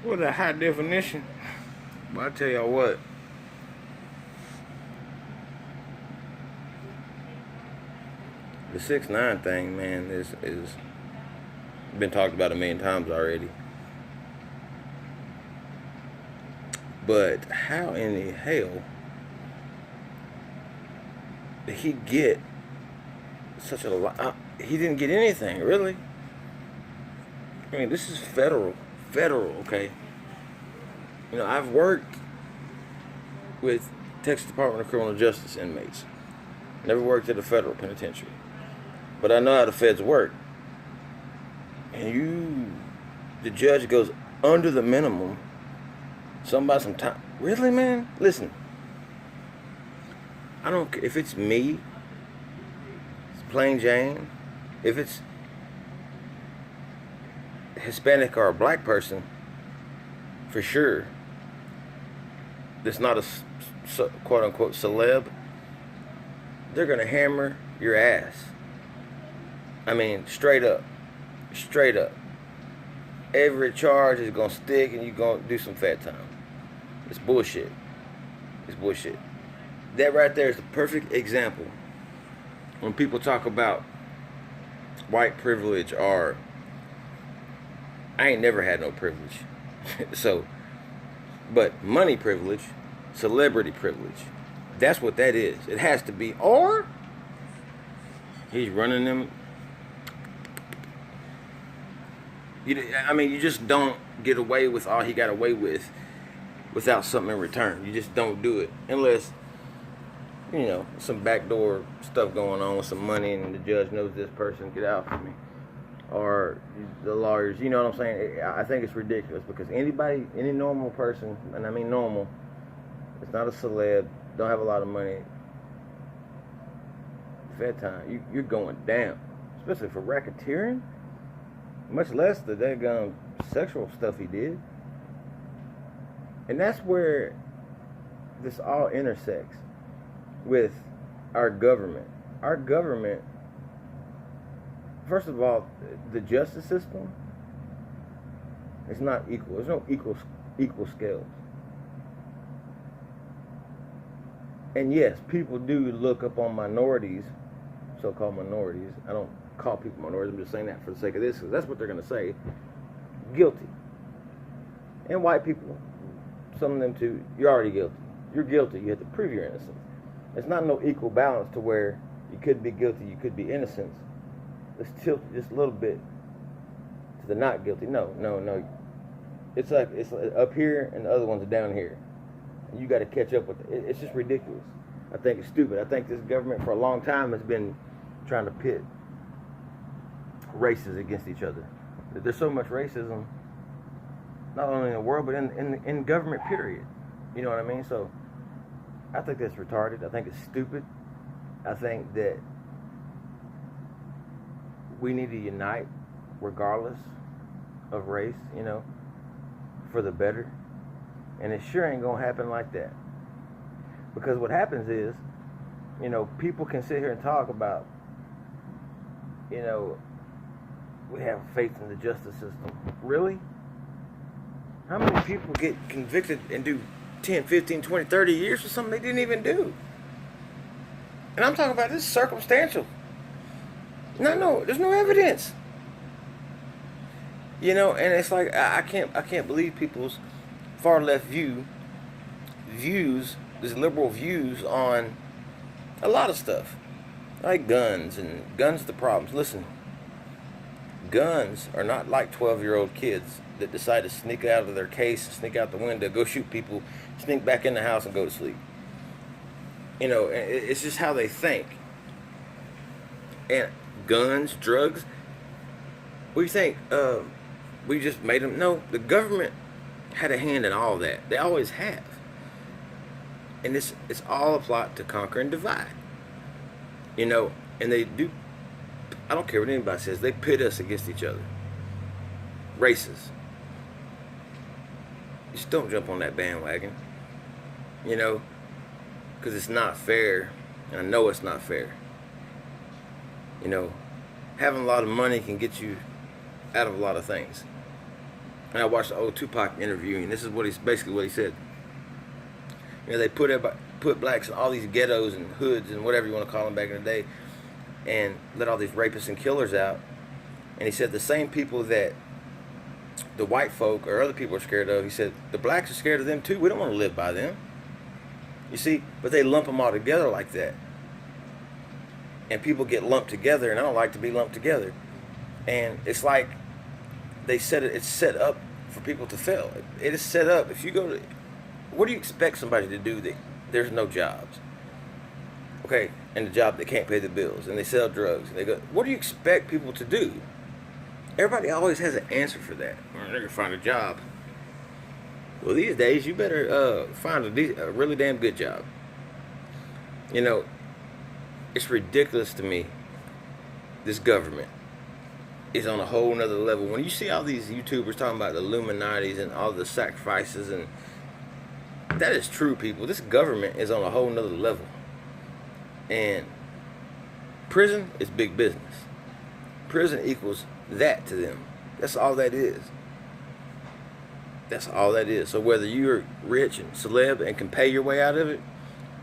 With a high definition. But I tell y'all what, the 6ix9ine thing, man, is been talked about a million times already. But how in the hell did he get such a lot? He didn't get anything, really. I mean, this is federal, okay. I've worked with Texas Department of Criminal Justice inmates. Never worked at a federal penitentiary, but I know how the feds work. And the judge goes under the minimum. Somebody some time. Really, man? Listen, I don't care if it's me, it's plain Jane, if it's Hispanic or a black person, for sure, that's not a quote unquote celeb, they're gonna hammer your ass. I mean, straight up. Every charge is gonna stick and you're gonna do some fat time. It's bullshit. That right there is the perfect example when people talk about white privilege, or I ain't never had no privilege. But money privilege, celebrity privilege, that's what that is. It has to be. Or he's running them. You just don't get away with all he got away with without something in return. You just don't do it unless some backdoor stuff going on with some money, and the judge knows this person, get out from me, or the lawyers. You know what I'm saying? I think it's ridiculous because any normal person, and I mean normal, it's not a celeb, don't have a lot of money. Fed time, you're going down, especially for racketeering. Much less the daggone sexual stuff he did. And that's where this all intersects with our government. Our government, first of all, the justice system is not equal. There's no equal scales. And yes, people do look up on minorities, so-called minorities. I don't call people minorities. I'm just saying that for the sake of this, because that's what they're going to say. Guilty. And white people, some of them too, you're already guilty. You're guilty. You have to prove your innocence. It's not no equal balance to where you could be guilty, you could be innocent. Let's tilt just a little bit to the not guilty. No. It's like up here and the other ones are down here. And you got to catch up with it. It's just ridiculous. I think it's stupid. I think this government for a long time has been trying to pit races against each other. There's so much racism, not only in the world, but in government, period. You know what I mean? So I think that's retarded. I think it's stupid. I think that we need to unite regardless of race, for the better. And it sure ain't gonna happen like that. Because what happens is, people can sit here and talk about, we have faith in the justice system. Really? How many people get convicted and do 10, 15, 20, 30 years for something they didn't even do? And I'm talking about this circumstantial. No, there's no evidence. And it's like I can't believe people's far left views, these liberal views on a lot of stuff, like guns the problems. Listen, guns are not like 12-year-old kids that decide to sneak out of their case, sneak out the window, go shoot people, sneak back in the house and go to sleep. It's just how they think. And guns, drugs, we think we just made them. No, the government had a hand in all that. They always have. And it's all a plot to conquer and divide. And they do, I don't care what anybody says, they pit us against each other. Races. Just don't jump on that bandwagon. Because it's not fair. And I know it's not fair. Having a lot of money can get you out of a lot of things. And I watched the old Tupac interview, and this is what he's basically what he said. You know, they put blacks in all these ghettos and hoods and whatever you want to call them back in the day, and let all these rapists and killers out. And he said the same people that the white folk or other people are scared of, he said the blacks are scared of them too. We don't want to live by them. You see, but they lump them all together like that. And people get lumped together, and I don't like to be lumped together. And it's like it's set up for people to fail. It is set up. If you go to, what do you expect somebody to do that there's no jobs? Okay, and the job they can't pay the bills, and they sell drugs, and they go, what do you expect people to do? Everybody always has an answer for that. They're gonna find a job. Well, these days you better find a really damn good job. You know, it's ridiculous to me. This government is on a whole nother level. When you see all these YouTubers talking about the Illuminatis and all the sacrifices, and that is true, people. This government is on a whole nother level. And prison is big business. Prison equals that to them. That's all that is. That's all that is. So whether you're rich and celeb and can pay your way out of it,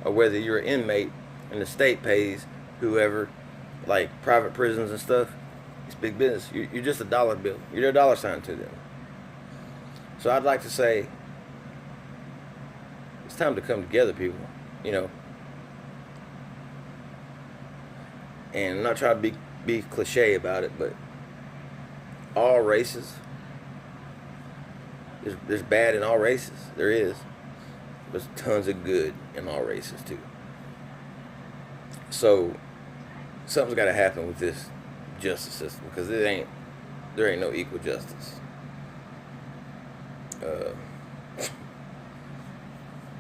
or whether you're an inmate and the state pays whoever, like private prisons and stuff, it's big business. You're just a dollar bill. You're a dollar sign to them. So I'd like to say, it's time to come together, people. You know, and I'm not trying to be cliche about it, but all races, there's bad in all races. There is. There's tons of good in all races too. So something's got to happen with this justice system, because there ain't no equal justice.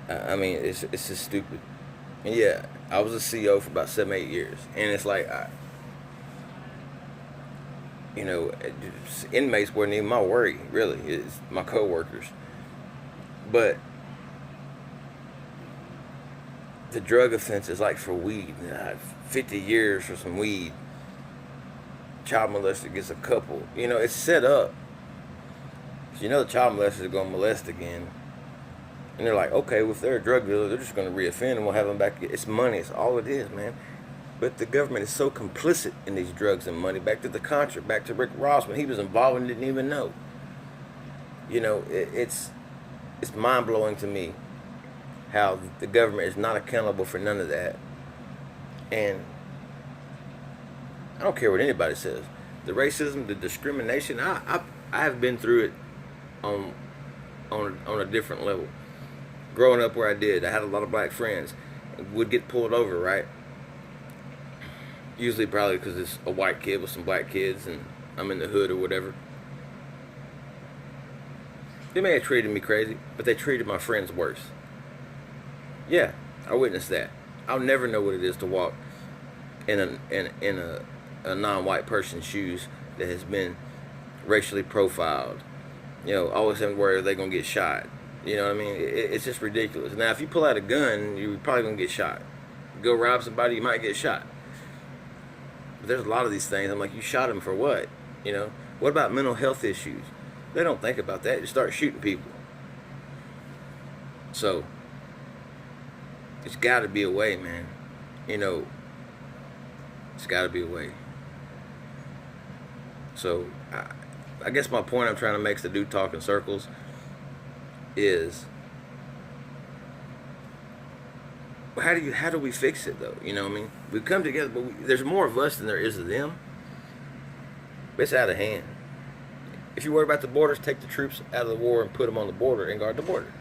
I mean, it's just stupid. And yeah, I was a CEO for about 7-8 years, and it's like, you know, inmates weren't even my worry, really. It's my coworkers. But the drug offense is like for weed. 50 years for some weed. Child molester gets a couple. You know, it's set up. You know the child molester is going to molest again. And they're like, okay, well, if they're a drug dealer, they're just going to reoffend and we'll have them back. It's money. It's all it is, man. But the government is so complicit in these drugs and money. Back to the Contra, back to Rick Ross, when he was involved and didn't even know. You know, it's mind-blowing to me how the government is not accountable for none of that. And I don't care what anybody says. The racism, the discrimination, I have been through it on a different level. Growing up where I did, I had a lot of black friends. Would get pulled over, right? Usually probably because it's a white kid with some black kids and I'm in the hood or whatever. They may have treated me crazy, but they treated my friends worse. Yeah, I witnessed that. I'll never know what it is to walk in a non-white person's shoes that has been racially profiled. You know, always having to worry, are they going to get shot? You know what I mean? It's just ridiculous. Now, if you pull out a gun, you're probably going to get shot. You go rob somebody, you might get shot. But there's a lot of these things. I'm like, you shot him for what? You know? What about mental health issues? They don't think about that. You start shooting people. So, it's got to be a way, man. You know, it's got to be a way. So, I guess my point I'm trying to make is to do talk in circles is, how do we fix it though? You know what I mean? We come together, but there's more of us than there is of them. It's out of hand. If you worry about the borders, take the troops out of the war and put them on the border and guard the border.